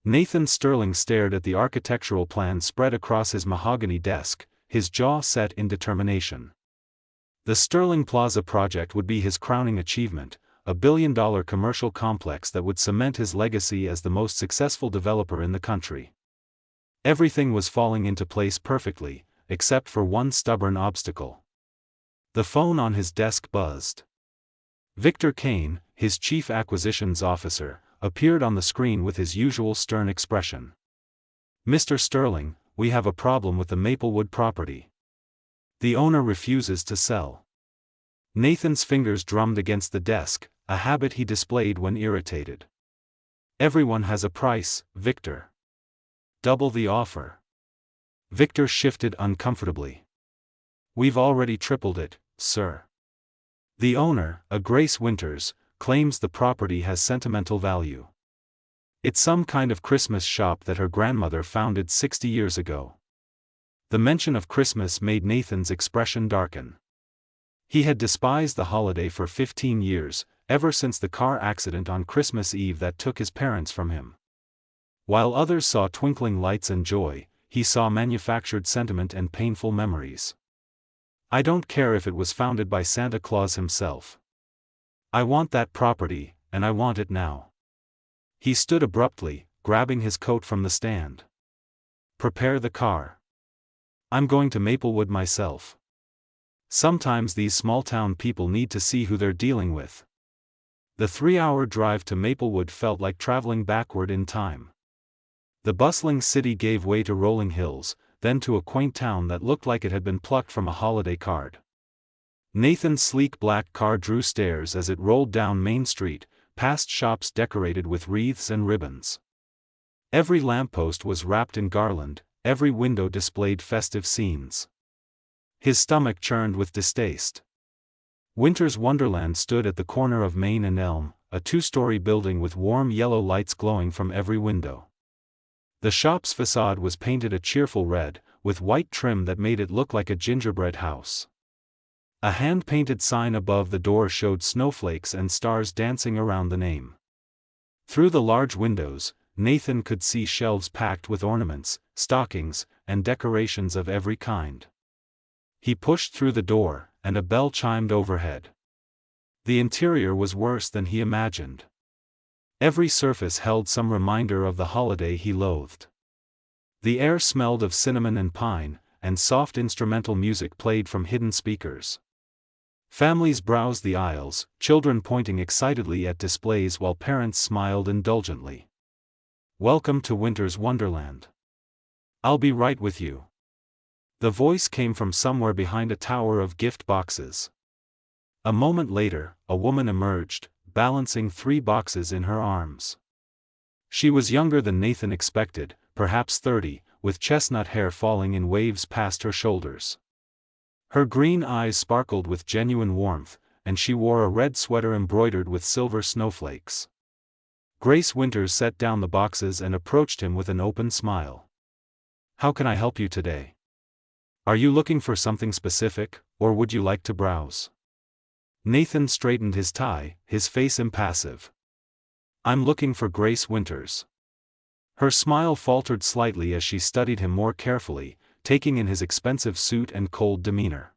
Nathan Sterling stared at the architectural plan spread across his mahogany desk, his jaw set in determination. The Sterling Plaza project would be his crowning achievement, a billion-dollar commercial complex that would cement his legacy as the most successful developer in the country. Everything was falling into place perfectly, except for one stubborn obstacle. The phone on his desk buzzed. Victor Kane, his chief acquisitions officer, appeared on the screen with his usual stern expression. "Mr. Sterling, we have a problem with the Maplewood property. The owner refuses to sell." Nathan's fingers drummed against the desk, a habit he displayed when irritated. "Everyone has a price, Victor. Double the offer." Victor shifted uncomfortably. "We've already tripled it, sir. The owner, a Grace Winters, claims the property has sentimental value. It's some kind of Christmas shop that her grandmother founded 60 years ago." The mention of Christmas made Nathan's expression darken. He had despised the holiday for 15 years, ever since the car accident on Christmas Eve that took his parents from him. While others saw twinkling lights and joy, he saw manufactured sentiment and painful memories. "I don't care if it was founded by Santa Claus himself. I want that property, and I want it now." He stood abruptly, grabbing his coat from the stand. "Prepare the car. I'm going to Maplewood myself. Sometimes these small-town people need to see who they're dealing with." The 3-hour drive to Maplewood felt like traveling backward in time. The bustling city gave way to rolling hills, then to a quaint town that looked like it had been plucked from a holiday card. Nathan's sleek black car drew stares as it rolled down Main Street, past shops decorated with wreaths and ribbons. Every lamppost was wrapped in garland, every window displayed festive scenes. His stomach churned with distaste. Winters Wonderland stood at the corner of Main and Elm, a 2-story building with warm yellow lights glowing from every window. The shop's facade was painted a cheerful red, with white trim that made it look like a gingerbread house. A hand-painted sign above the door showed snowflakes and stars dancing around the name. Through the large windows, Nathan could see shelves packed with ornaments, stockings, and decorations of every kind. He pushed through the door, and a bell chimed overhead. The interior was worse than he imagined. Every surface held some reminder of the holiday he loathed. The air smelled of cinnamon and pine, and soft instrumental music played from hidden speakers. Families browsed the aisles, children pointing excitedly at displays while parents smiled indulgently. "Welcome to Winters Wonderland. I'll be right with you." The voice came from somewhere behind a tower of gift boxes. A moment later, a woman emerged, balancing 3 boxes in her arms. She was younger than Nathan expected, perhaps 30, with chestnut hair falling in waves past her shoulders. Her green eyes sparkled with genuine warmth, and she wore a red sweater embroidered with silver snowflakes. Grace Winters set down the boxes and approached him with an open smile. "How can I help you today? Are you looking for something specific, or would you like to browse?" Nathan straightened his tie, his face impassive. "I'm looking for Grace Winters." Her smile faltered slightly as she studied him more carefully, taking in his expensive suit and cold demeanor.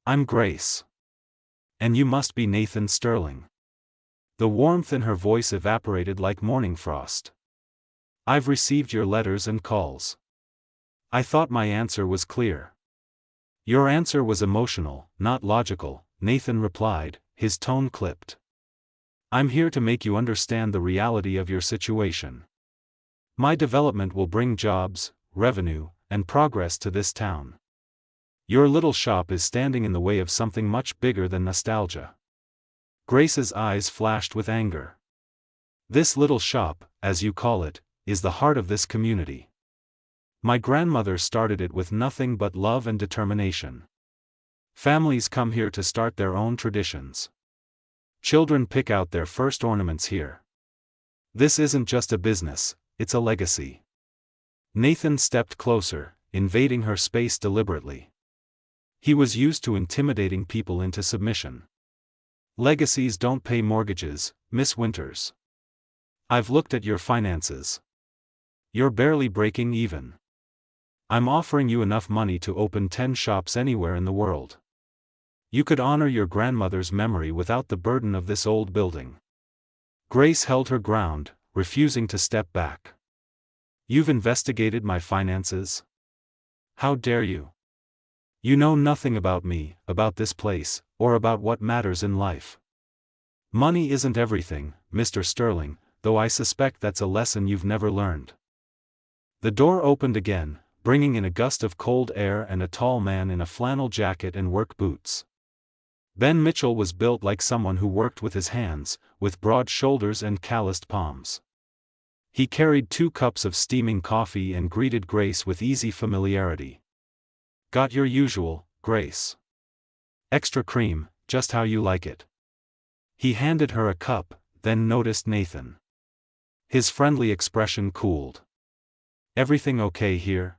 "I'm Grace. And you must be Nathan Sterling." The warmth in her voice evaporated like morning frost. "I've received your letters and calls. I thought my answer was clear." "Your answer was emotional, not logical," Nathan replied, his tone clipped. "I'm here to make you understand the reality of your situation. My development will bring jobs, revenue, and progress to this town. Your little shop is standing in the way of something much bigger than nostalgia." Grace's eyes flashed with anger. "This little shop, as you call it, is the heart of this community. My grandmother started it with nothing but love and determination. Families come here to start their own traditions. Children pick out their first ornaments here. This isn't just a business, it's a legacy." Nathan stepped closer, invading her space deliberately. He was used to intimidating people into submission. "Legacies don't pay mortgages, Miss Winters. I've looked at your finances. You're barely breaking even. I'm offering you enough money to open 10 shops anywhere in the world. You could honor your grandmother's memory without the burden of this old building. Grace held her ground, refusing to step back. You've investigated my finances? How dare you? You know nothing about me, about this place, or about what matters in life. Money isn't everything, Mr. Sterling, though I suspect that's a lesson you've never learned. The door opened again, bringing in a gust of cold air and a tall man in a flannel jacket and work boots. Ben Mitchell was built like someone who worked with his hands, with broad shoulders and calloused palms. He carried 2 cups of steaming coffee and greeted Grace with easy familiarity. Got your usual, Grace? Extra cream, just how you like it. He handed her a cup, then noticed Nathan. His friendly expression cooled. Everything okay here?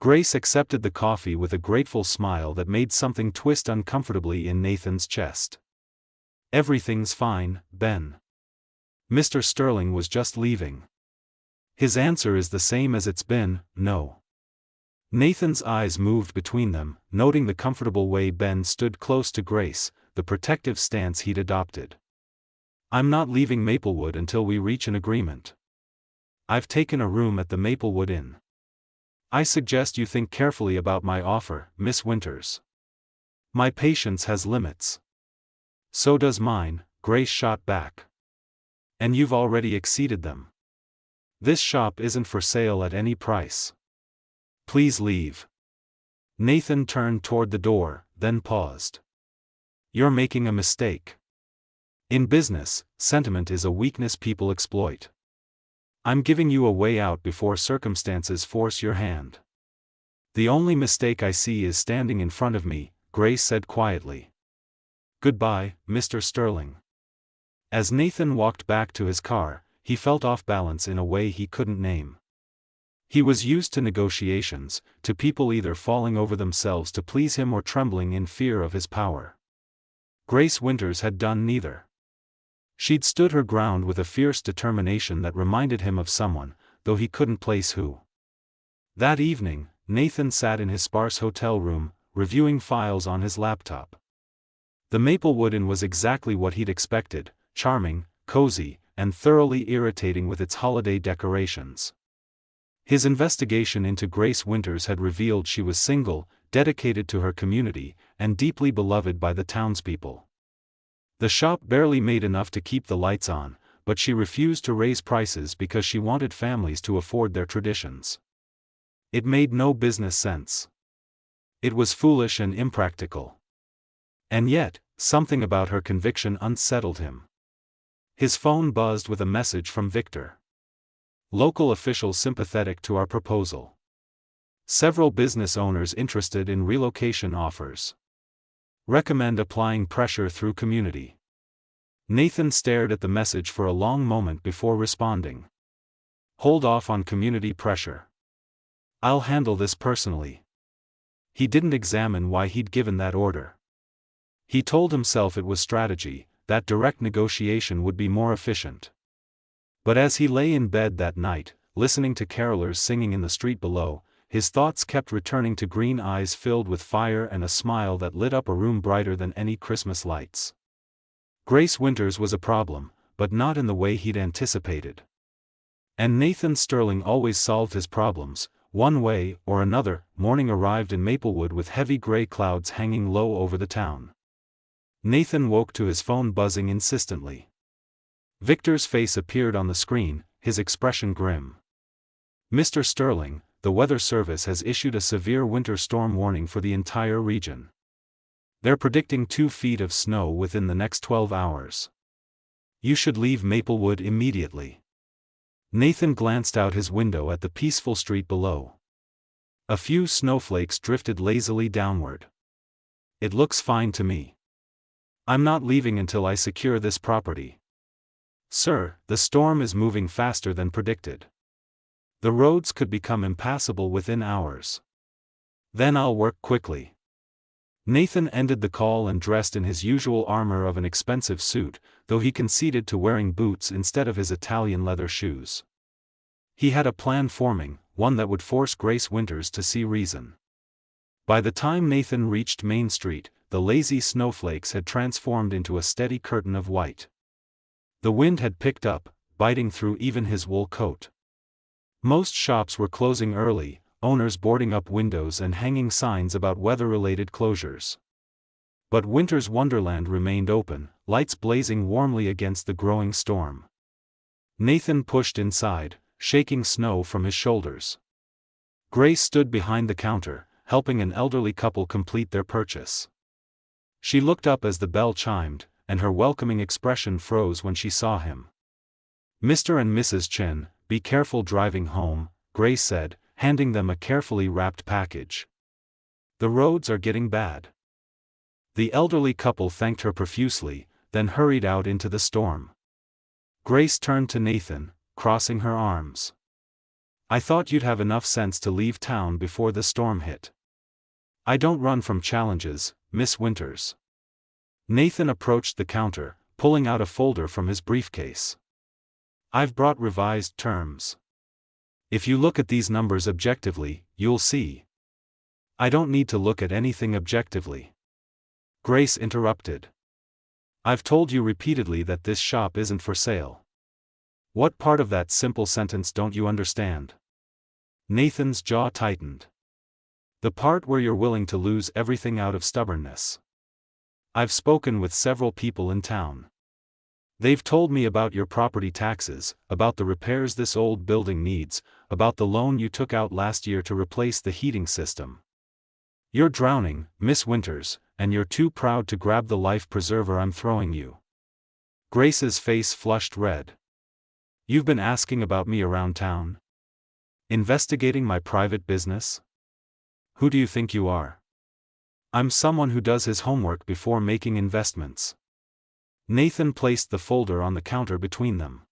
Grace accepted the coffee with a grateful smile that made something twist uncomfortably in Nathan's chest. Everything's fine, Ben. Mr. Sterling was just leaving. His answer is the same as it's been, no. Nathan's eyes moved between them, noting the comfortable way Ben stood close to Grace, the protective stance he'd adopted. I'm not leaving Maplewood until we reach an agreement. I've taken a room at the Maplewood Inn. I suggest you think carefully about my offer, Miss Winters. My patience has limits. So does mine, Grace shot back. And you've already exceeded them. This shop isn't for sale at any price. Please leave. Nathan turned toward the door, then paused. You're making a mistake. In business, sentiment is a weakness people exploit. I'm giving you a way out before circumstances force your hand. The only mistake I see is standing in front of me, Grace said quietly. Goodbye, Mr. Sterling. As Nathan walked back to his car, he felt off balance in a way he couldn't name. He was used to negotiations, to people either falling over themselves to please him or trembling in fear of his power. Grace Winters had done neither. She'd stood her ground with a fierce determination that reminded him of someone, though he couldn't place who. That evening, Nathan sat in his sparse hotel room, reviewing files on his laptop. The Maplewood Inn was exactly what he'd expected, charming, cozy, and thoroughly irritating with its holiday decorations. His investigation into Grace Winters had revealed she was single, dedicated to her community, and deeply beloved by the townspeople. The shop barely made enough to keep the lights on, but she refused to raise prices because she wanted families to afford their traditions. It made no business sense. It was foolish and impractical. And yet, something about her conviction unsettled him. His phone buzzed with a message from Victor. Local officials sympathetic to our proposal. Several business owners interested in relocation offers. Recommend applying pressure through community. Nathan stared at the message for a long moment before responding. Hold off on community pressure. I'll handle this personally. He didn't examine why he'd given that order. He told himself it was strategy, that direct negotiation would be more efficient. But as he lay in bed that night, listening to carolers singing in the street below, his thoughts kept returning to green eyes filled with fire and a smile that lit up a room brighter than any Christmas lights. Grace Winters was a problem, but not in the way he'd anticipated. And Nathan Sterling always solved his problems, one way or another. Morning arrived in Maplewood with heavy gray clouds hanging low over the town. Nathan woke to his phone buzzing insistently. Victor's face appeared on the screen, his expression grim. Mr. Sterling, the Weather Service has issued a severe winter storm warning for the entire region. They're predicting 2 feet of snow within the next 12 hours. You should leave Maplewood immediately. Nathan glanced out his window at the peaceful street below. A few snowflakes drifted lazily downward. It looks fine to me. I'm not leaving until I secure this property. Sir, the storm is moving faster than predicted. The roads could become impassable within hours. Then I'll work quickly. Nathan ended the call and dressed in his usual armor of an expensive suit, though he conceded to wearing boots instead of his Italian leather shoes. He had a plan forming, one that would force Grace Winters to see reason. By the time Nathan reached Main Street, the lazy snowflakes had transformed into a steady curtain of white. The wind had picked up, biting through even his wool coat. Most shops were closing early, owners boarding up windows and hanging signs about weather-related closures. But Winters Wonderland remained open, lights blazing warmly against the growing storm. Nathan pushed inside, shaking snow from his shoulders. Grace stood behind the counter, helping an elderly couple complete their purchase. She looked up as the bell chimed, and her welcoming expression froze when she saw him. "Mr. and Mrs. Chen, be careful driving home," Grace said, handing them a carefully wrapped package. "The roads are getting bad." The elderly couple thanked her profusely, then hurried out into the storm. Grace turned to Nathan, crossing her arms. "I thought you'd have enough sense to leave town before the storm hit." "I don't run from challenges, Miss Winters." Nathan approached the counter, pulling out a folder from his briefcase. "I've brought revised terms. If you look at these numbers objectively, you'll see." "I don't need to look at anything objectively," Grace interrupted. "I've told you repeatedly that this shop isn't for sale." "What part of that simple sentence don't you understand?" Nathan's jaw tightened. "The part where you're willing to lose everything out of stubbornness. I've spoken with several people in town. They've told me about your property taxes, about the repairs this old building needs, about the loan you took out last year to replace the heating system. You're drowning, Miss Winters, and you're too proud to grab the life preserver I'm throwing you." Grace's face flushed red. "You've been asking about me around town? Investigating my private business? Who do you think you are? I'm someone who does his homework before making investments." Nathan placed the folder on the counter between them.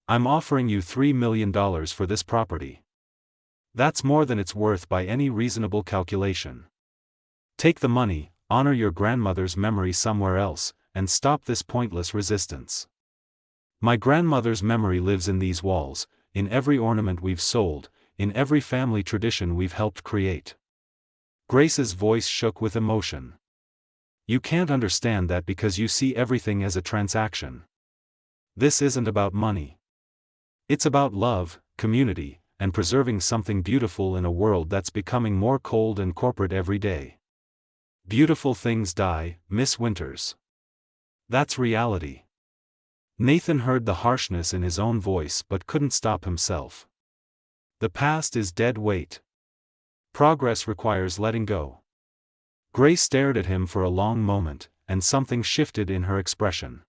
"I'm offering you $3 million for this property. That's more than it's worth by any reasonable calculation. Take the money, honor your grandmother's memory somewhere else, and stop this pointless resistance. My grandmother's memory lives in these walls, in every ornament we've sold, in every family tradition we've helped create." Grace's voice shook with emotion. "You can't understand that because you see everything as a transaction. This isn't about money. It's about love, community, and preserving something beautiful in a world that's becoming more cold and corporate every day. Beautiful things die, Miss Winters. That's reality." Nathan heard the harshness in his own voice but couldn't stop himself. "The past is dead weight. Progress requires letting go." Grace stared at him for a long moment, and something shifted in her expression.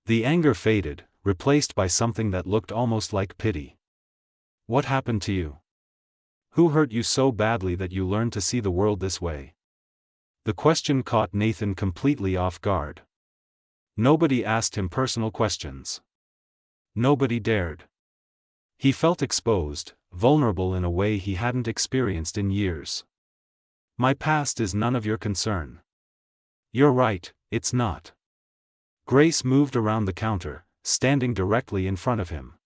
The anger faded, replaced by something that looked almost like pity. "What happened to you? Who hurt you so badly that you learned to see the world this way?" The question caught Nathan completely off guard. Nobody asked him personal questions. Nobody dared. He felt exposed, vulnerable in a way he hadn't experienced in years. "My past is none of your concern." "You're right, it's not." Grace moved around the counter, standing directly in front of him.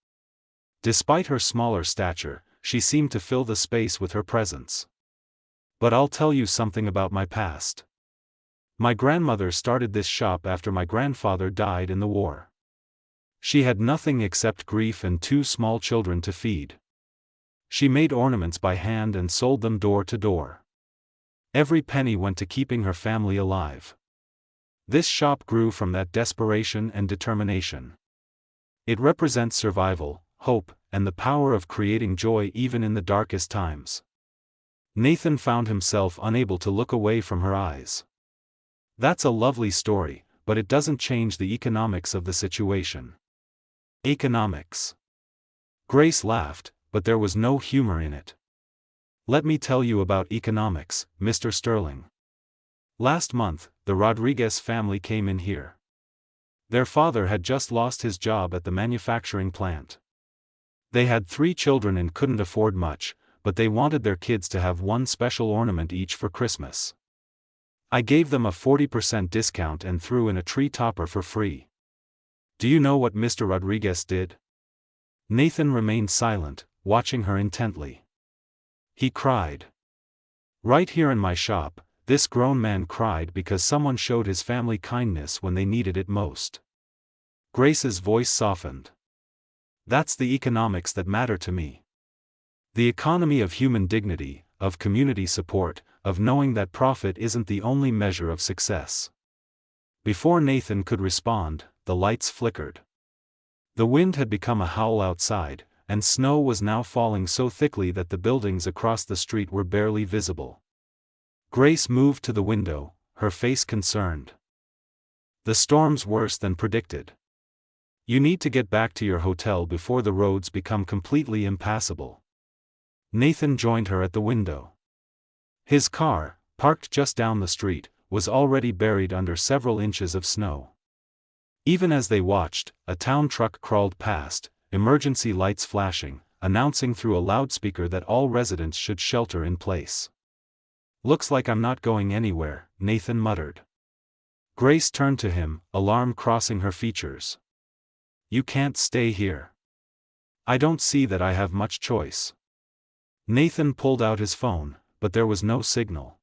Despite her smaller stature, she seemed to fill the space with her presence. "But I'll tell you something about my past. My grandmother started this shop after my grandfather died in the war. She had nothing except grief and 2 small children to feed. She made ornaments by hand and sold them door to door. Every penny went to keeping her family alive. This shop grew from that desperation and determination. It represents survival, hope, and the power of creating joy even in the darkest times." Nathan found himself unable to look away from her eyes. "That's a lovely story, but it doesn't change the economics of the situation." "Economics?" Grace laughed, but there was no humor in it. "Let me tell you about economics, Mr. Sterling. Last month, the Rodriguez family came in here. Their father had just lost his job at the manufacturing plant. They had 3 children and couldn't afford much, but they wanted their kids to have one special ornament each for Christmas. I gave them a 40% discount and threw in a tree topper for free. Do you know what Mr. Rodriguez did?" Nathan remained silent, watching her intently. He cried. Right here in my shop, this grown man cried because someone showed his family kindness when they needed it most. Grace's voice softened. That's the economics that matter to me. The economy of human dignity, of community support, of knowing that profit isn't the only measure of success. Before Nathan could respond, the lights flickered. The wind had become a howl outside, and snow was now falling so thickly that the buildings across the street were barely visible. Grace moved to the window, her face concerned. The storm's worse than predicted. You need to get back to your hotel before the roads become completely impassable. Nathan joined her at the window. His car, parked just down the street, was already buried under several inches of snow. Even as they watched, a town truck crawled past, emergency lights flashing, announcing through a loudspeaker that all residents should shelter in place. Looks like I'm not going anywhere, Nathan muttered. Grace turned to him, alarm crossing her features. You can't stay here. I don't see that I have much choice. Nathan pulled out his phone, but there was no signal.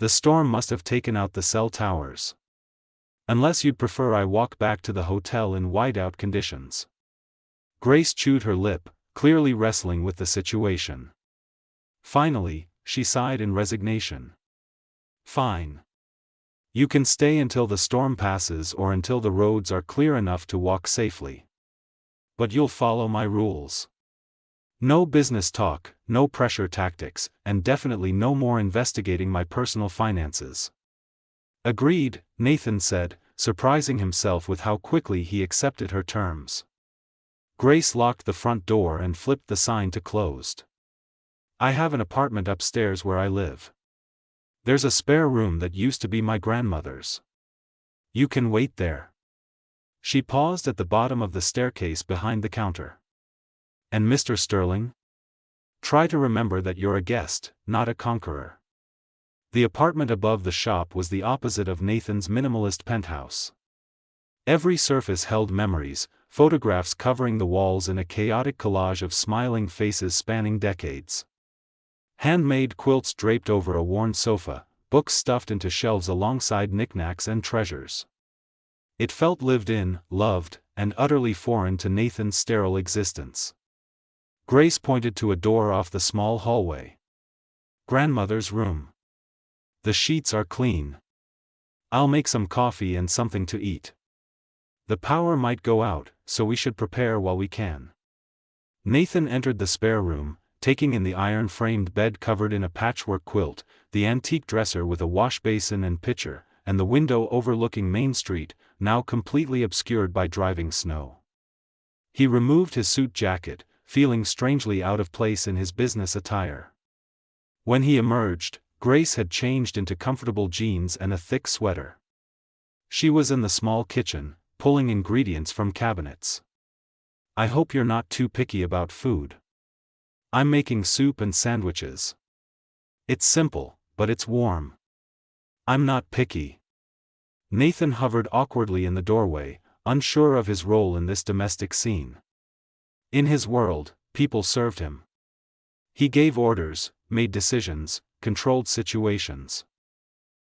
The storm must have taken out the cell towers. Unless you'd prefer I walk back to the hotel in whiteout conditions. Grace chewed her lip, clearly wrestling with the situation. Finally, she sighed in resignation. Fine. You can stay until the storm passes or until the roads are clear enough to walk safely. But you'll follow my rules. No business talk, no pressure tactics, and definitely no more investigating my personal finances. Agreed, Nathan said, surprising himself with how quickly he accepted her terms. Grace locked the front door and flipped the sign to closed. I have an apartment upstairs where I live. There's a spare room that used to be my grandmother's. You can wait there. She paused at the bottom of the staircase behind the counter. And Mr. Sterling? Try to remember that you're a guest, not a conqueror. The apartment above the shop was the opposite of Nathan's minimalist penthouse. Every surface held memories, photographs covering the walls in a chaotic collage of smiling faces spanning decades. Handmade quilts draped over a worn sofa, books stuffed into shelves alongside knickknacks and treasures. It felt lived in, loved, and utterly foreign to Nathan's sterile existence. Grace pointed to a door off the small hallway. Grandmother's room. The sheets are clean. I'll make some coffee and something to eat. The power might go out, so we should prepare while we can. Nathan entered the spare room, taking in the iron-framed bed covered in a patchwork quilt, the antique dresser with a washbasin and pitcher, and the window overlooking Main Street, now completely obscured by driving snow. He removed his suit jacket, feeling strangely out of place in his business attire. When he emerged, Grace had changed into comfortable jeans and a thick sweater. She was in the small kitchen, pulling ingredients from cabinets. I hope you're not too picky about food. I'm making soup and sandwiches. It's simple, but it's warm. I'm not picky. Nathan hovered awkwardly in the doorway, unsure of his role in this domestic scene. In his world, people served him. He gave orders, made decisions, controlled situations.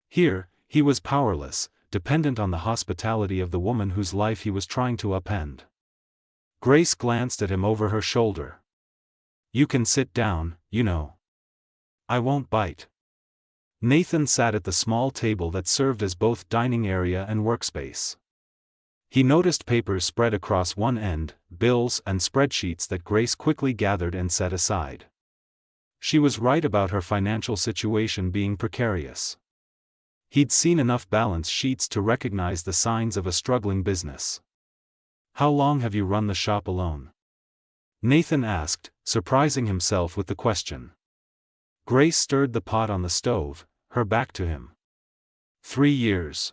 Here, he was powerless, dependent on the hospitality of the woman whose life he was trying to upend. Grace glanced at him over her shoulder. You can sit down, you know. I won't bite. Nathan sat at the small table that served as both dining area and workspace. He noticed papers spread across one end, bills and spreadsheets that Grace quickly gathered and set aside. She was right about her financial situation being precarious. He'd seen enough balance sheets to recognize the signs of a struggling business. How long have you run the shop alone? Nathan asked, surprising himself with the question. Grace stirred the pot on the stove, her back to him. 3 years.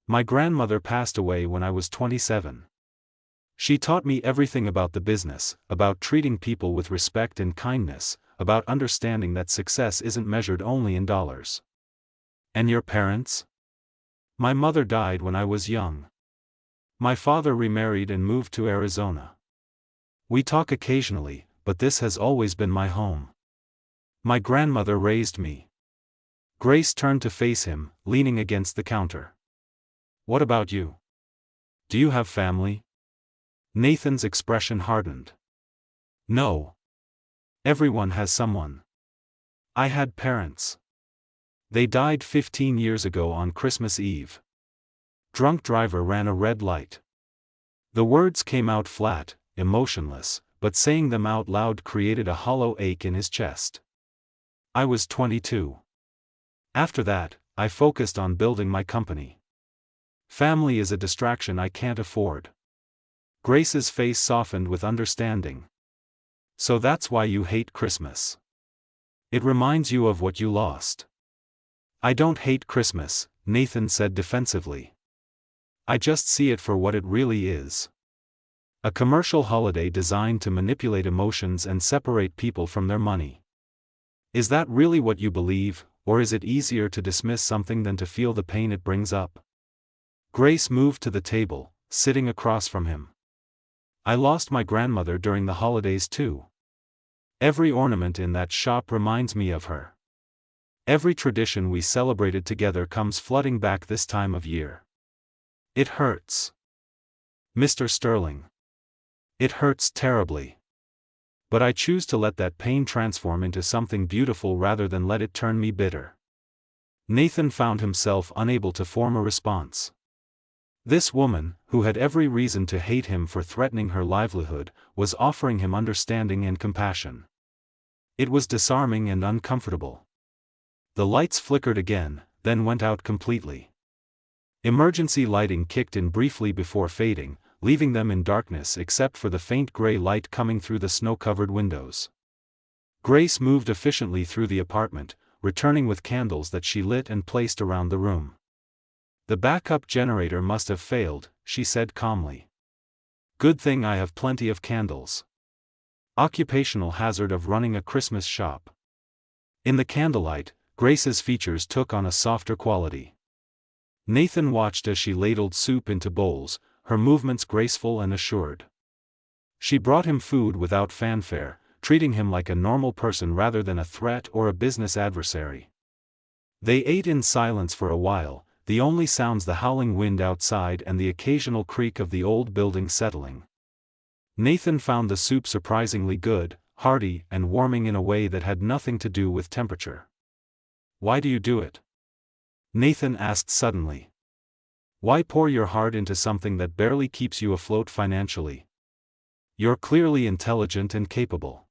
My grandmother passed away when I was 27. She taught me everything about the business, about treating people with respect and kindness, about understanding that success isn't measured only in dollars. And your parents? My mother died when I was young. My father remarried and moved to Arizona. We talk occasionally, but this has always been my home. My grandmother raised me. Grace turned to face him, leaning against the counter. What about you? Do you have family? Nathan's expression hardened. No. Everyone has someone. I had parents. They died 15 years ago on Christmas Eve. Drunk driver ran a red light. The words came out flat, emotionless, but saying them out loud created a hollow ache in his chest. I was 22. After that, I focused on building my company. Family is a distraction I can't afford. Grace's face softened with understanding. So that's why you hate Christmas. It reminds you of what you lost. I don't hate Christmas, Nathan said defensively. I just see it for what it really is. A commercial holiday designed to manipulate emotions and separate people from their money. Is that really what you believe, or is it easier to dismiss something than to feel the pain it brings up? Grace moved to the table, sitting across from him. I lost my grandmother during the holidays too. Every ornament in that shop reminds me of her. Every tradition we celebrated together comes flooding back this time of year. It hurts. Mr. Sterling. It hurts terribly. But I choose to let that pain transform into something beautiful rather than let it turn me bitter. Nathan found himself unable to form a response. This woman, who had every reason to hate him for threatening her livelihood, was offering him understanding and compassion. It was disarming and uncomfortable. The lights flickered again, then went out completely. Emergency lighting kicked in briefly before fading, leaving them in darkness except for the faint gray light coming through the snow-covered windows. Grace moved efficiently through the apartment, returning with candles that she lit and placed around the room. The backup generator must have failed, she said calmly. Good thing I have plenty of candles. Occupational hazard of running a Christmas shop. In the candlelight, Grace's features took on a softer quality. Nathan watched as she ladled soup into bowls, her movements graceful and assured. She brought him food without fanfare, treating him like a normal person rather than a threat or a business adversary. They ate in silence for a while, the only sounds the howling wind outside and the occasional creak of the old building settling. Nathan found the soup surprisingly good, hearty and warming in a way that had nothing to do with temperature. Why do you do it? Nathan asked suddenly. Why pour your heart into something that barely keeps you afloat financially? You're clearly intelligent and capable.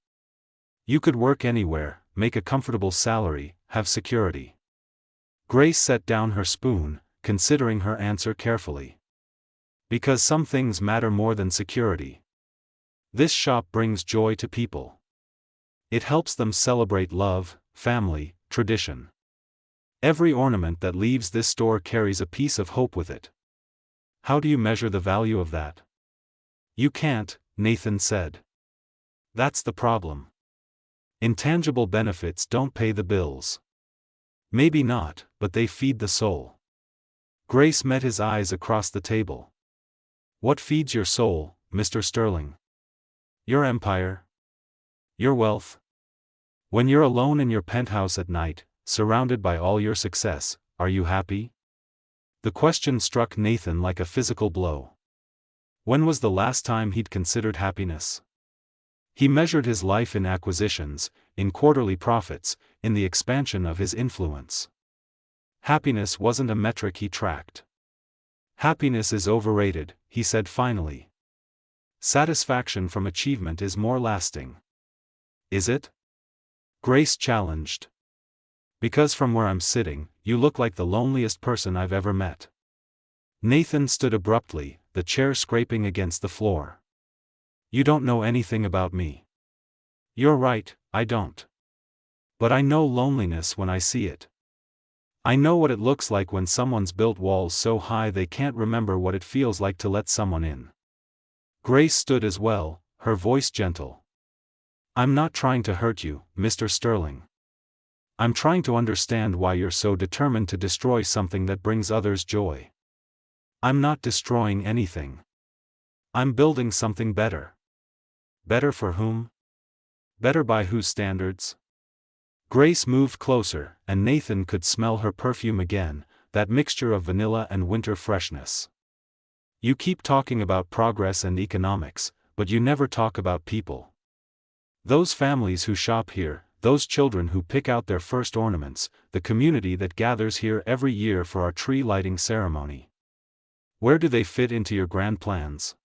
You could work anywhere, make a comfortable salary, have security. Grace set down her spoon, considering her answer carefully. Because some things matter more than security. This shop brings joy to people. It helps them celebrate love, family, tradition. Every ornament that leaves this store carries a piece of hope with it. How do you measure the value of that? You can't, Nathan said. That's the problem. Intangible benefits don't pay the bills. Maybe not, but they feed the soul. Grace met his eyes across the table. What feeds your soul, Mr. Sterling? Your empire? Your wealth? When you're alone in your penthouse at night, surrounded by all your success, are you happy? The question struck Nathan like a physical blow. When was the last time he'd considered happiness? He measured his life in acquisitions, in quarterly profits, in the expansion of his influence. Happiness wasn't a metric he tracked. Happiness is overrated, he said finally. Satisfaction from achievement is more lasting. Is it? Grace challenged. Because from where I'm sitting, you look like the loneliest person I've ever met. Nathan stood abruptly, the chair scraping against the floor. You don't know anything about me. You're right, I don't. But I know loneliness when I see it. I know what it looks like when someone's built walls so high they can't remember what it feels like to let someone in. Grace stood as well, her voice gentle. I'm not trying to hurt you, Mr. Sterling. I'm trying to understand why you're so determined to destroy something that brings others joy. I'm not destroying anything. I'm building something better. Better for whom? Better by whose standards? Grace moved closer, and Nathan could smell her perfume again, that mixture of vanilla and winter freshness. You keep talking about progress and economics, but you never talk about people. Those families who shop here, those children who pick out their first ornaments, the community that gathers here every year for our tree lighting ceremony. Where do they fit into your grand plans?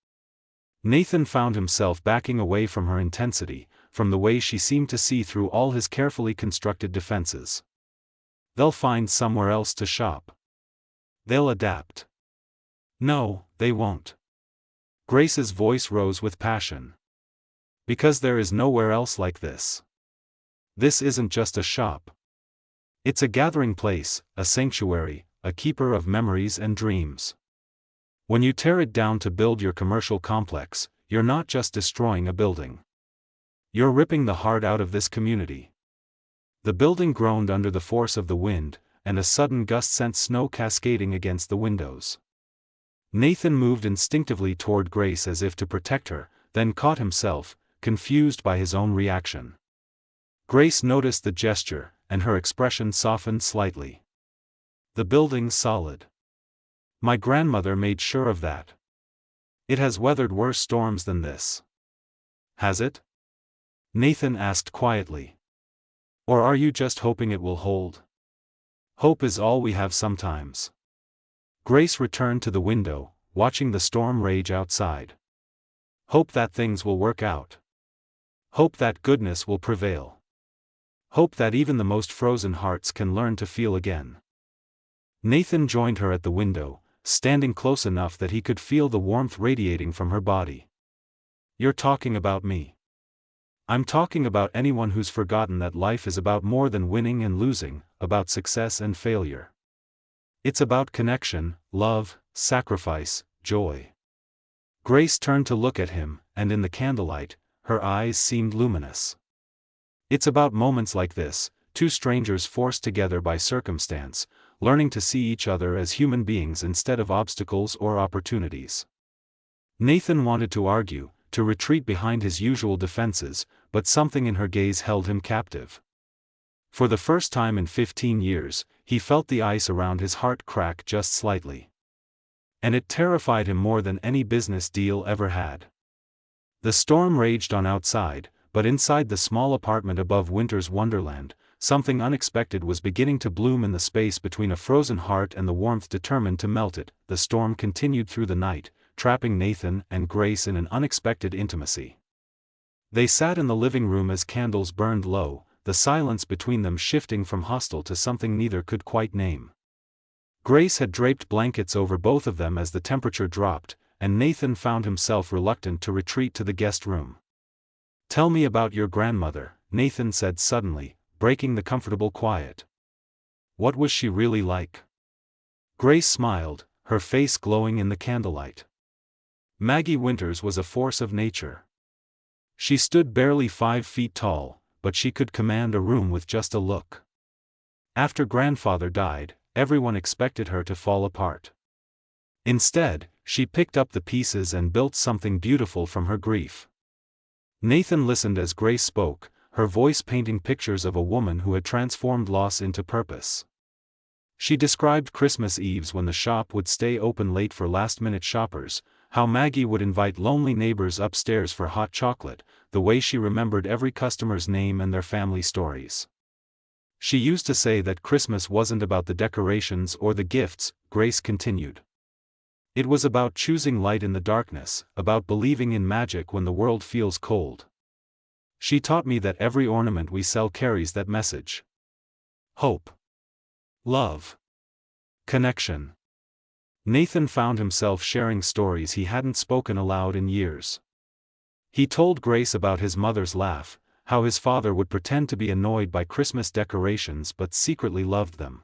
Nathan found himself backing away from her intensity, from the way she seemed to see through all his carefully constructed defenses. They'll find somewhere else to shop. They'll adapt. No, they won't. Grace's voice rose with passion. Because there is nowhere else like this. This isn't just a shop. It's a gathering place, a sanctuary, a keeper of memories and dreams. When you tear it down to build your commercial complex, you're not just destroying a building. You're ripping the heart out of this community. The building groaned under the force of the wind, and a sudden gust sent snow cascading against the windows. Nathan moved instinctively toward Grace as if to protect her, then caught himself, confused by his own reaction. Grace noticed the gesture, and her expression softened slightly. The building's solid. My grandmother made sure of that. It has weathered worse storms than this. Has it? Nathan asked quietly. Or are you just hoping it will hold? Hope is all we have sometimes. Grace returned to the window, watching the storm rage outside. Hope that things will work out. Hope that goodness will prevail. Hope that even the most frozen hearts can learn to feel again. Nathan joined her at the window, standing close enough that he could feel the warmth radiating from her body. You're talking about me. I'm talking about anyone who's forgotten that life is about more than winning and losing, about success and failure. It's about connection, love, sacrifice, joy. Grace turned to look at him, and in the candlelight, her eyes seemed luminous. It's about moments like this, two strangers forced together by circumstance, learning to see each other as human beings instead of obstacles or opportunities. Nathan wanted to argue, to retreat behind his usual defenses, but something in her gaze held him captive. For the first time in 15 years, he felt the ice around his heart crack just slightly. And it terrified him more than any business deal ever had. The storm raged on outside, but inside the small apartment above Winters Wonderland, something unexpected was beginning to bloom in the space between a frozen heart and the warmth determined to melt it. The storm continued through the night, trapping Nathan and Grace in an unexpected intimacy. They sat in the living room as candles burned low, the silence between them shifting from hostile to something neither could quite name. Grace had draped blankets over both of them as the temperature dropped, and Nathan found himself reluctant to retreat to the guest room. Tell me about your grandmother, Nathan said suddenly, breaking the comfortable quiet. What was she really like? Grace smiled, her face glowing in the candlelight. Maggie Winters was a force of nature. She stood barely 5 feet tall, but she could command a room with just a look. After grandfather died, everyone expected her to fall apart. Instead, she picked up the pieces and built something beautiful from her grief. Nathan listened as Grace spoke, her voice painting pictures of a woman who had transformed loss into purpose. She described Christmas Eves when the shop would stay open late for last-minute shoppers, how Maggie would invite lonely neighbors upstairs for hot chocolate, the way she remembered every customer's name and their family stories. She used to say that Christmas wasn't about the decorations or the gifts, Grace continued. It was about choosing light in the darkness, about believing in magic when the world feels cold. She taught me that every ornament we sell carries that message. Hope. Love. Connection. Nathan found himself sharing stories he hadn't spoken aloud in years. He told Grace about his mother's laugh, how his father would pretend to be annoyed by Christmas decorations but secretly loved them.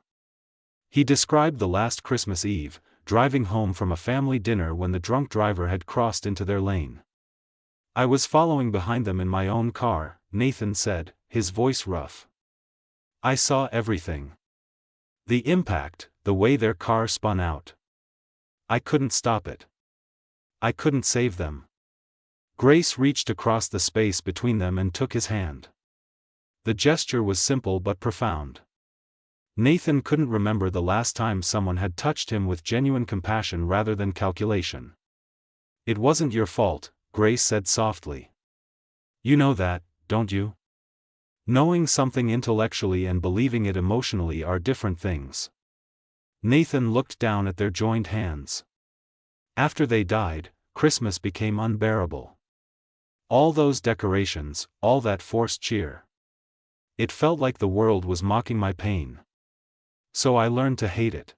He described the last Christmas Eve, driving home from a family dinner when the drunk driver had crossed into their lane. I was following behind them in my own car, Nathan said, his voice rough. I saw everything. The impact, the way their car spun out. I couldn't stop it. I couldn't save them. Grace reached across the space between them and took his hand. The gesture was simple but profound. Nathan couldn't remember the last time someone had touched him with genuine compassion rather than calculation. "It wasn't your fault," Grace said softly. "You know that, don't you?" Knowing something intellectually and believing it emotionally are different things. Nathan looked down at their joined hands. After they died, Christmas became unbearable. All those decorations, all that forced cheer. It felt like the world was mocking my pain. So I learned to hate it.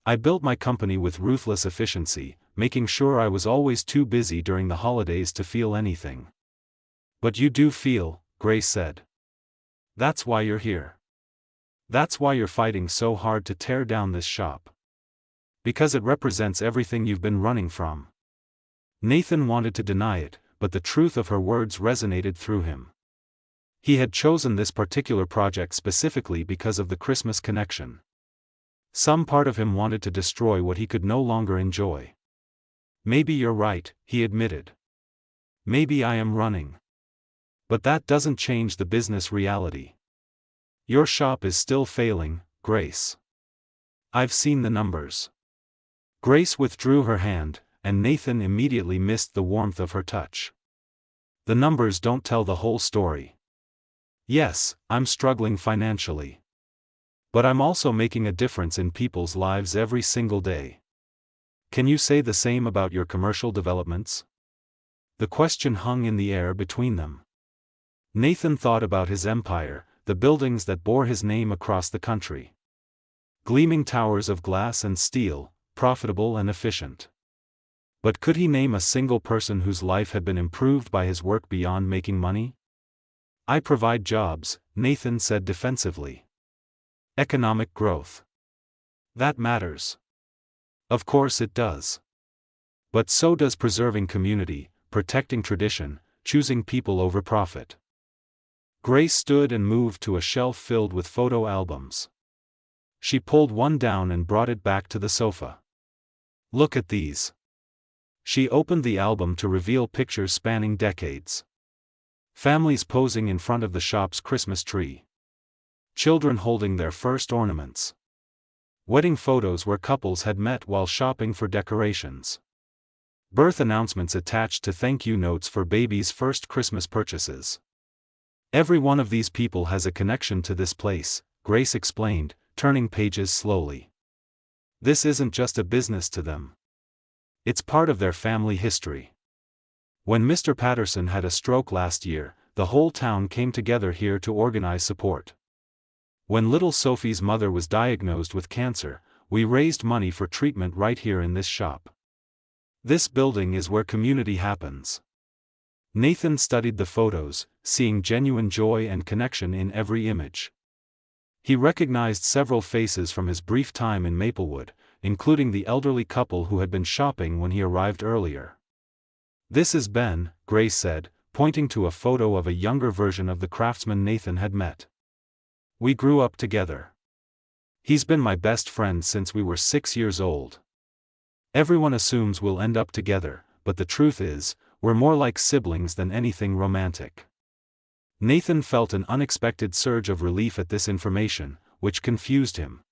I built my company with ruthless efficiency, making sure I was always too busy during the holidays to feel anything. "But you do feel," Grace said. "That's why you're here. That's why you're fighting so hard to tear down this shop. Because it represents everything you've been running from." Nathan wanted to deny it, but the truth of her words resonated through him. He had chosen this particular project specifically because of the Christmas connection. Some part of him wanted to destroy what he could no longer enjoy. "Maybe you're right," he admitted. "Maybe I am running. But that doesn't change the business reality. Your shop is still failing, Grace. I've seen the numbers." Grace withdrew her hand, and Nathan immediately missed the warmth of her touch. "The numbers don't tell the whole story. Yes, I'm struggling financially. But I'm also making a difference in people's lives every single day. Can you say the same about your commercial developments?" The question hung in the air between them. Nathan thought about his empire, the buildings that bore his name across the country. Gleaming towers of glass and steel, profitable and efficient. But could he name a single person whose life had been improved by his work beyond making money? "I provide jobs," Nathan said defensively. "Economic growth. That matters." "Of course it does. But so does preserving community, protecting tradition, choosing people over profit." Grace stood and moved to a shelf filled with photo albums. She pulled one down and brought it back to the sofa. "Look at these." She opened the album to reveal pictures spanning decades. Families posing in front of the shop's Christmas tree. Children holding their first ornaments. Wedding photos where couples had met while shopping for decorations. Birth announcements attached to thank you notes for babies' first Christmas purchases. "Every one of these people has a connection to this place," Grace explained, turning pages slowly. "This isn't just a business to them. It's part of their family history. When Mr. Patterson had a stroke last year, the whole town came together here to organize support. When little Sophie's mother was diagnosed with cancer, we raised money for treatment right here in this shop. This building is where community happens." Nathan studied the photos, seeing genuine joy and connection in every image. He recognized several faces from his brief time in Maplewood, including the elderly couple who had been shopping when he arrived earlier. "This is Ben," Grace said, pointing to a photo of a younger version of the craftsman Nathan had met. "We grew up together. He's been my best friend since we were 6 years old. Everyone assumes we'll end up together, but the truth is, we're more like siblings than anything romantic." Nathan felt an unexpected surge of relief at this information, which confused him.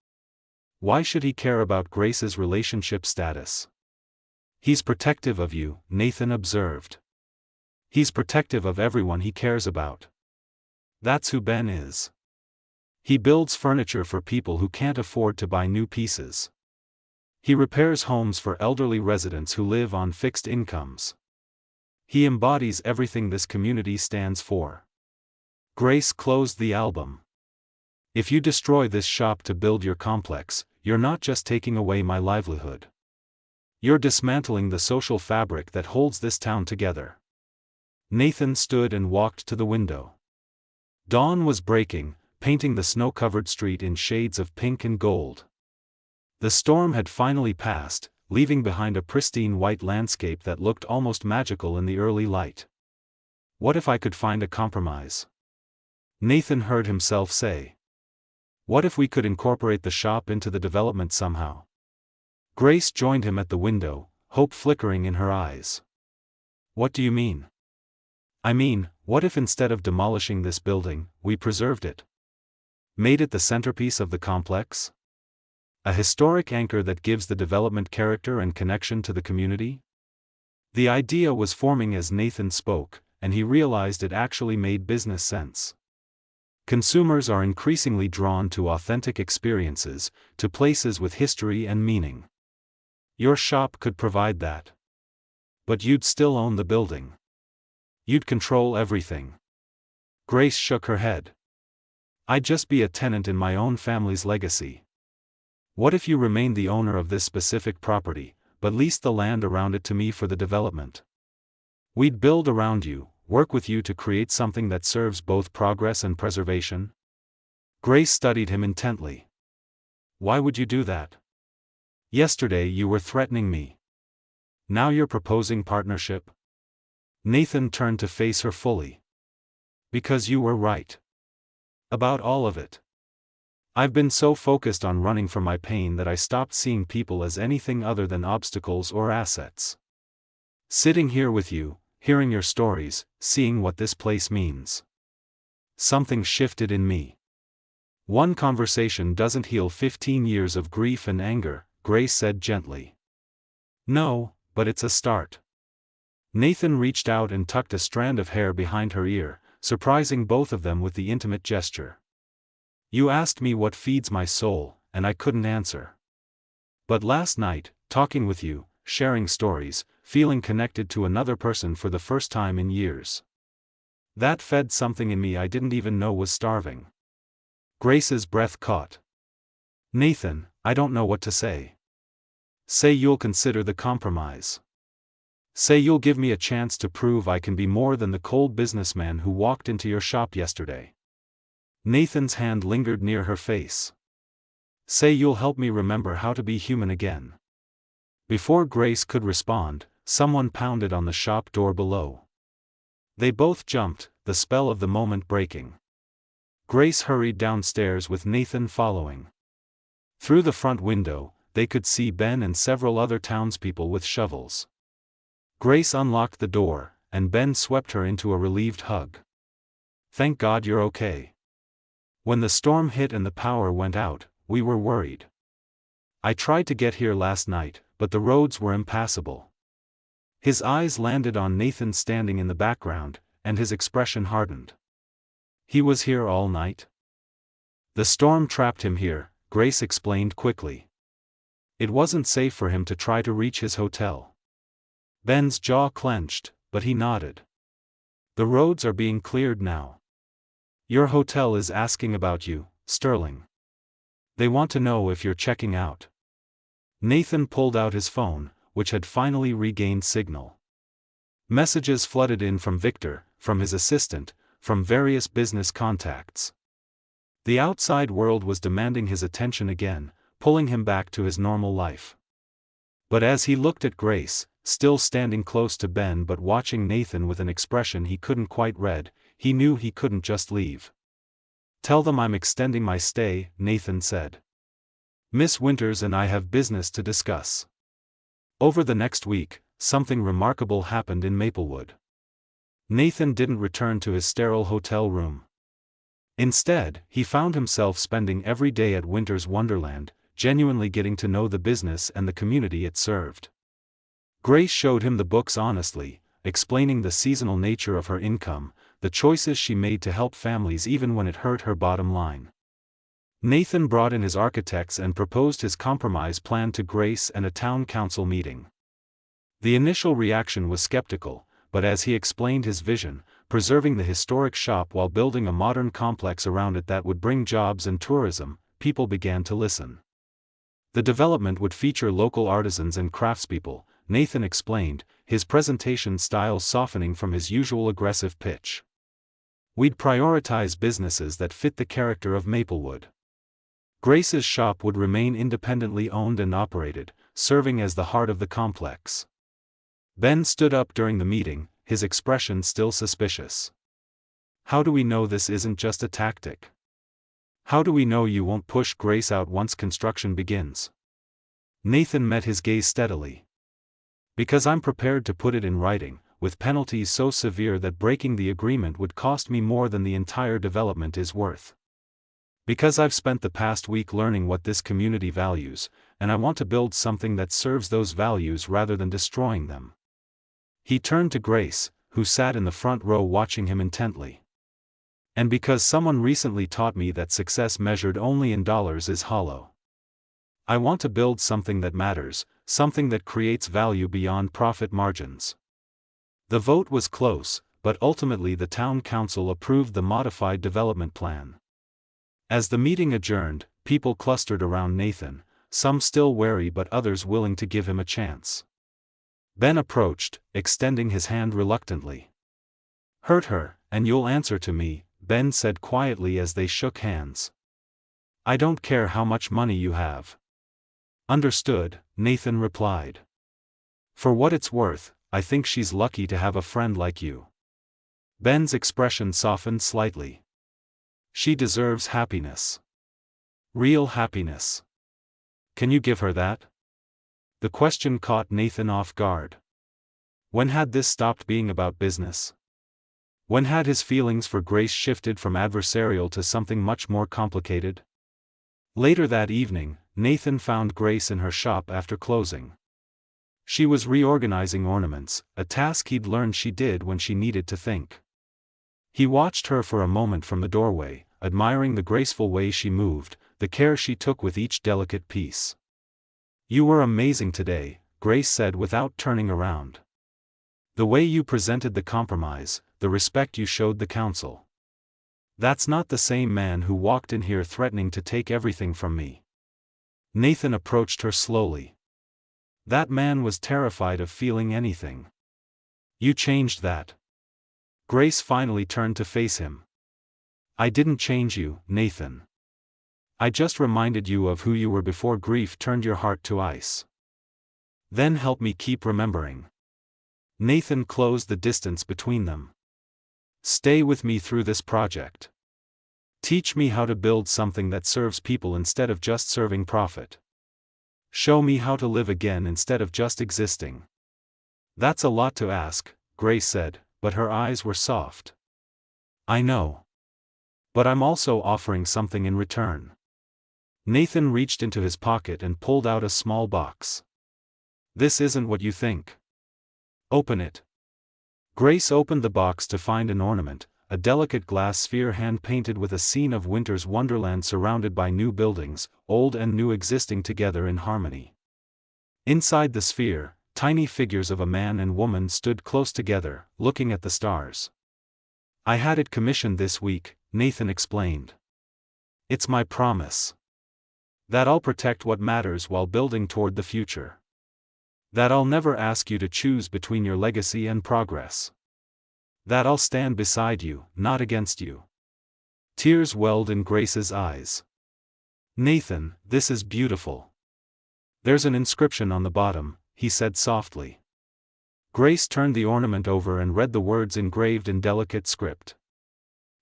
Why should he care about Grace's relationship status? "He's protective of you," Nathan observed. "He's protective of everyone he cares about. That's who Ben is. He builds furniture for people who can't afford to buy new pieces. He repairs homes for elderly residents who live on fixed incomes. He embodies everything this community stands for." Grace closed the album. "If you destroy this shop to build your complex, you're not just taking away my livelihood. You're dismantling the social fabric that holds this town together." Nathan stood and walked to the window. Dawn was breaking, painting the snow-covered street in shades of pink and gold. The storm had finally passed, leaving behind a pristine white landscape that looked almost magical in the early light. "What if I could find a compromise?" Nathan heard himself say. "What if we could incorporate the shop into the development somehow?" Grace joined him at the window, hope flickering in her eyes. What do you mean? I mean, what if instead of demolishing this building, we preserved it? Made it the centerpiece of the complex? A historic anchor that gives the development character and connection to the community? The idea was forming as Nathan spoke, and he realized it actually made business sense. Consumers are increasingly drawn to authentic experiences, to places with history and meaning. Your shop could provide that. But you'd still own the building. You'd control everything. Grace shook her head. I'd just be a tenant in my own family's legacy. What if you remained the owner of this specific property, but leased the land around it to me for the development? We'd build around you, work with you to create something that serves both progress and preservation? Grace studied him intently. Why would you do that? Yesterday you were threatening me. Now you're proposing partnership? Nathan turned to face her fully. Because you were right. About all of it. I've been so focused on running from my pain that I stopped seeing people as anything other than obstacles or assets. Sitting here with you, hearing your stories, seeing what this place means. Something shifted in me. One conversation doesn't heal 15 years of grief and anger, Grace said gently. No, but it's a start. Nathan reached out and tucked a strand of hair behind her ear, surprising both of them with the intimate gesture. You asked me what feeds my soul, and I couldn't answer. But last night, talking with you, sharing stories, feeling connected to another person for the first time in years. That fed something in me I didn't even know was starving. Grace's breath caught. Nathan, I don't know what to say. Say you'll consider the compromise. Say you'll give me a chance to prove I can be more than the cold businessman who walked into your shop yesterday. Nathan's hand lingered near her face. Say you'll help me remember how to be human again. Before Grace could respond, someone pounded on the shop door below. They both jumped, the spell of the moment breaking. Grace hurried downstairs with Nathan following. Through the front window, they could see Ben and several other townspeople with shovels. Grace unlocked the door, and Ben swept her into a relieved hug. Thank God you're okay. When the storm hit and the power went out, we were worried. I tried to get here last night, but the roads were impassable. His eyes landed on Nathan standing in the background, and his expression hardened. He was here all night? The storm trapped him here, Grace explained quickly. It wasn't safe for him to try to reach his hotel. Ben's jaw clenched, but he nodded. The roads are being cleared now. Your hotel is asking about you, Sterling. They want to know if you're checking out. Nathan pulled out his phone, which had finally regained signal. Messages flooded in from Victor, from his assistant, from various business contacts. The outside world was demanding his attention again, pulling him back to his normal life. But as he looked at Grace, still standing close to Ben but watching Nathan with an expression he couldn't quite read, he knew he couldn't just leave. Tell them I'm extending my stay, Nathan said. Miss Winters and I have business to discuss. Over the next week, something remarkable happened in Maplewood. Nathan didn't return to his sterile hotel room. Instead, he found himself spending every day at Winters Wonderland, genuinely getting to know the business and the community it served. Grace showed him the books honestly, explaining the seasonal nature of her income, the choices she made to help families even when it hurt her bottom line. Nathan brought in his architects and proposed his compromise plan to Grace and a town council meeting. The initial reaction was skeptical, but as he explained his vision, preserving the historic shop while building a modern complex around it that would bring jobs and tourism, people began to listen. The development would feature local artisans and craftspeople, Nathan explained, his presentation style softening from his usual aggressive pitch. We'd prioritize businesses that fit the character of Maplewood. Grace's shop would remain independently owned and operated, serving as the heart of the complex. Ben stood up during the meeting, his expression still suspicious. How do we know this isn't just a tactic? How do we know you won't push Grace out once construction begins? Nathan met his gaze steadily. Because I'm prepared to put it in writing, with penalties so severe that breaking the agreement would cost me more than the entire development is worth. Because I've spent the past week learning what this community values, and I want to build something that serves those values rather than destroying them." He turned to Grace, who sat in the front row watching him intently. "And because someone recently taught me that success measured only in dollars is hollow. I want to build something that matters, something that creates value beyond profit margins." The vote was close, but ultimately the town council approved the modified development plan. As the meeting adjourned, people clustered around Nathan, some still wary but others willing to give him a chance. Ben approached, extending his hand reluctantly. "Hurt her, and you'll answer to me," Ben said quietly as they shook hands. "I don't care how much money you have." "Understood," Nathan replied. "For what it's worth, I think she's lucky to have a friend like you." Ben's expression softened slightly. "She deserves happiness. Real happiness. Can you give her that?" The question caught Nathan off guard. When had this stopped being about business? When had his feelings for Grace shifted from adversarial to something much more complicated? Later that evening, Nathan found Grace in her shop after closing. She was reorganizing ornaments, a task he'd learned she did when she needed to think. He watched her for a moment from the doorway, admiring the graceful way she moved, the care she took with each delicate piece. "You were amazing today," Grace said without turning around. "The way you presented the compromise, the respect you showed the council. That's not the same man who walked in here threatening to take everything from me." Nathan approached her slowly. "That man was terrified of feeling anything. You changed that." Grace finally turned to face him. "I didn't change you, Nathan. I just reminded you of who you were before grief turned your heart to ice. Then help me keep remembering." Nathan closed the distance between them. "Stay with me through this project. Teach me how to build something that serves people instead of just serving profit. Show me how to live again instead of just existing." "That's a lot to ask," Grace said, but her eyes were soft. "I know. But I'm also offering something in return." Nathan reached into his pocket and pulled out a small box. "This isn't what you think. Open it." Grace opened the box to find an ornament, a delicate glass sphere hand-painted with a scene of Winters Wonderland surrounded by new buildings, old and new existing together in harmony. Inside the sphere, tiny figures of a man and woman stood close together, looking at the stars. "I had it commissioned this week," Nathan explained. "It's my promise. That I'll protect what matters while building toward the future. That I'll never ask you to choose between your legacy and progress. That I'll stand beside you, not against you." Tears welled in Grace's eyes. "Nathan, this is beautiful. There's an inscription on the bottom," he said softly. Grace turned the ornament over and read the words engraved in delicate script.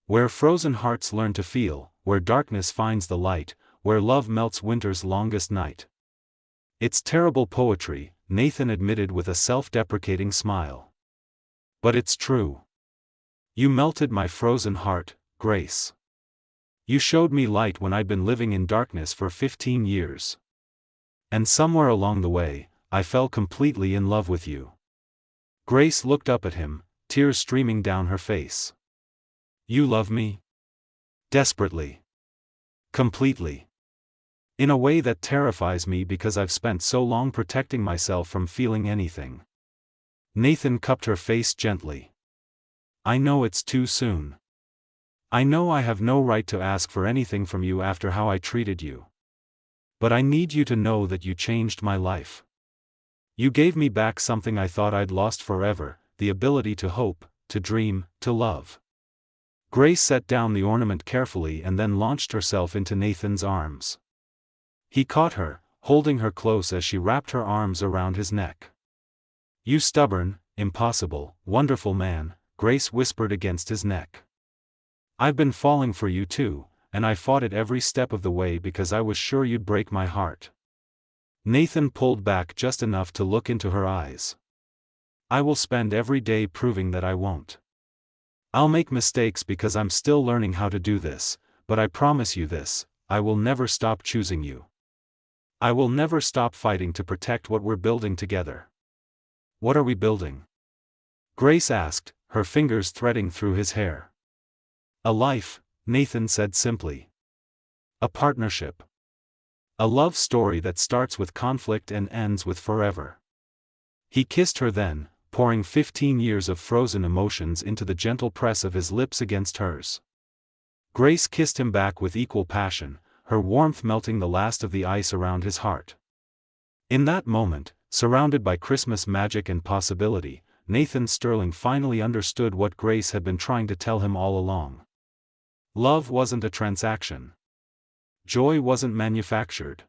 "Where frozen hearts learn to feel, where darkness finds the light, where love melts winter's longest night." "It's terrible poetry," Nathan admitted with a self-deprecating smile. "But it's true. You melted my frozen heart, Grace. You showed me light when I'd been living in darkness for 15 years. And somewhere along the way, I fell completely in love with you." Grace looked up at him, tears streaming down her face. "You love me?" "Desperately. Completely. In a way that terrifies me because I've spent so long protecting myself from feeling anything." Nathan cupped her face gently. "I know it's too soon. I know I have no right to ask for anything from you after how I treated you. But I need you to know that you changed my life. You gave me back something I thought I'd lost forever, the ability to hope, to dream, to love." Grace set down the ornament carefully and then launched herself into Nathan's arms. He caught her, holding her close as she wrapped her arms around his neck. "You stubborn, impossible, wonderful man," Grace whispered against his neck. "I've been falling for you too, and I fought it every step of the way because I was sure you'd break my heart." Nathan pulled back just enough to look into her eyes. I will spend every day proving that I won't. I'll make mistakes because I'm still learning how to do this, but I promise you this, I will never stop choosing you. I will never stop fighting to protect what we're building together. What are we building? Grace asked, her fingers threading through his hair. A life, Nathan said simply. A partnership. A love story that starts with conflict and ends with forever. He kissed her then, pouring 15 years of frozen emotions into the gentle press of his lips against hers. Grace kissed him back with equal passion, her warmth melting the last of the ice around his heart. In that moment, surrounded by Christmas magic and possibility, Nathan Sterling finally understood what Grace had been trying to tell him all along. Love wasn't a transaction. Joy wasn't manufactured.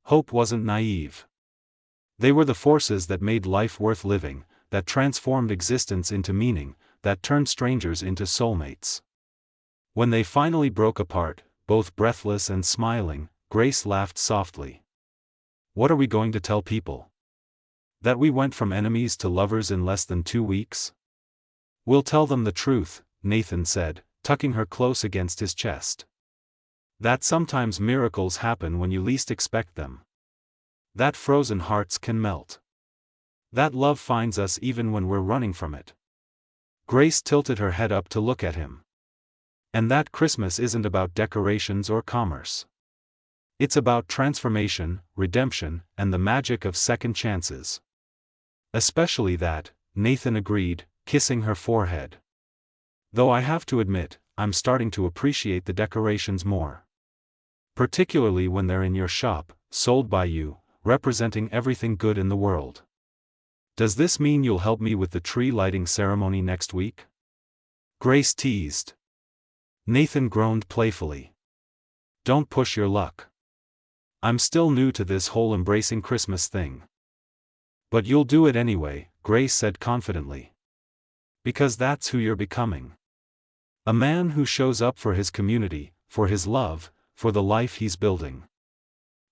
Hope wasn't naive. They were the forces that made life worth living, that transformed existence into meaning, that turned strangers into soulmates. When they finally broke apart, both breathless and smiling, Grace laughed softly. What are we going to tell people? That we went from enemies to lovers in less than 2 weeks? We'll tell them the truth, Nathan said, tucking her close against his chest. That sometimes miracles happen when you least expect them. That frozen hearts can melt. That love finds us even when we're running from it. Grace tilted her head up to look at him. And that Christmas isn't about decorations or commerce. It's about transformation, redemption, and the magic of second chances. Especially that, Nathan agreed, kissing her forehead. Though I have to admit, I'm starting to appreciate the decorations more. Particularly when they're in your shop, sold by you, representing everything good in the world. Does this mean you'll help me with the tree lighting ceremony next week? Grace teased. Nathan groaned playfully. Don't push your luck. I'm still new to this whole embracing Christmas thing. But you'll do it anyway, Grace said confidently. Because that's who you're becoming. A man who shows up for his community, for his love, for the life he's building.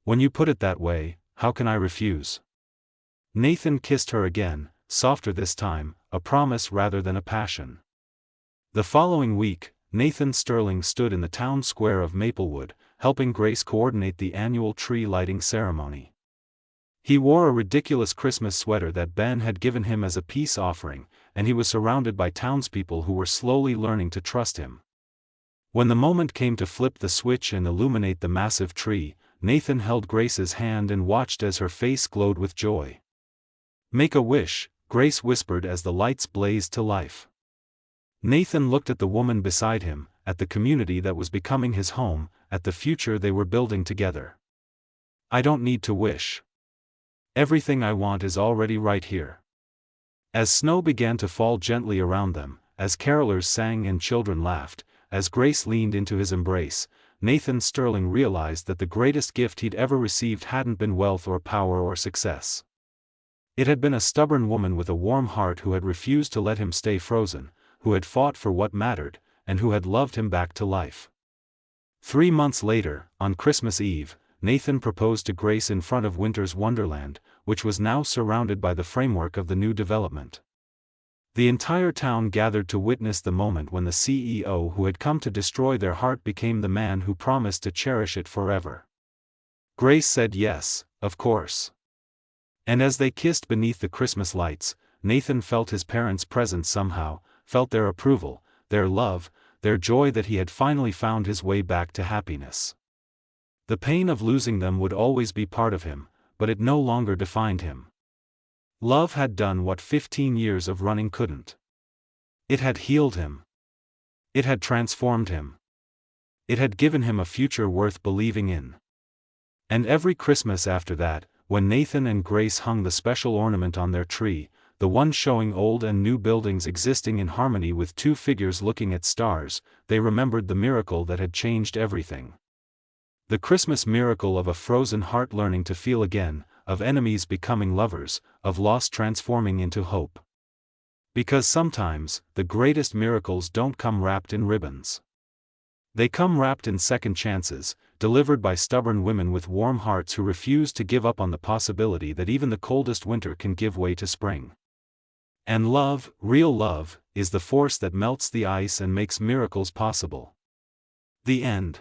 When you put it that way, how can I refuse? Nathan kissed her again, softer this time, a promise rather than a passion. The following week, Nathan Sterling stood in the town square of Maplewood, helping Grace coordinate the annual tree lighting ceremony. He wore a ridiculous Christmas sweater that Ben had given him as a peace offering, and he was surrounded by townspeople who were slowly learning to trust him. When the moment came to flip the switch and illuminate the massive tree, Nathan held Grace's hand and watched as her face glowed with joy. Make a wish, Grace whispered as the lights blazed to life. Nathan looked at the woman beside him, at the community that was becoming his home, at the future they were building together. I don't need to wish. Everything I want is already right here. As snow began to fall gently around them, as carolers sang and children laughed, as Grace leaned into his embrace, Nathan Sterling realized that the greatest gift he'd ever received hadn't been wealth or power or success. It had been a stubborn woman with a warm heart who had refused to let him stay frozen, who had fought for what mattered, and who had loved him back to life. 3 months later, on Christmas Eve, Nathan proposed to Grace in front of Winters Wonderland, which was now surrounded by the framework of the new development. The entire town gathered to witness the moment when the CEO who had come to destroy their heart became the man who promised to cherish it forever. Grace said yes, of course. And as they kissed beneath the Christmas lights, Nathan felt his parents' presence somehow, felt their approval, their love, their joy that he had finally found his way back to happiness. The pain of losing them would always be part of him, but it no longer defined him. Love had done what 15 years of running couldn't. It had healed him. It had transformed him. It had given him a future worth believing in. And every Christmas after that, when Nathan and Grace hung the special ornament on their tree, the one showing old and new buildings existing in harmony with two figures looking at stars, they remembered the miracle that had changed everything. The Christmas miracle of a frozen heart learning to feel again, of enemies becoming lovers, of loss transforming into hope. Because sometimes, the greatest miracles don't come wrapped in ribbons. They come wrapped in second chances, delivered by stubborn women with warm hearts who refuse to give up on the possibility that even the coldest winter can give way to spring. And love, real love, is the force that melts the ice and makes miracles possible. The end.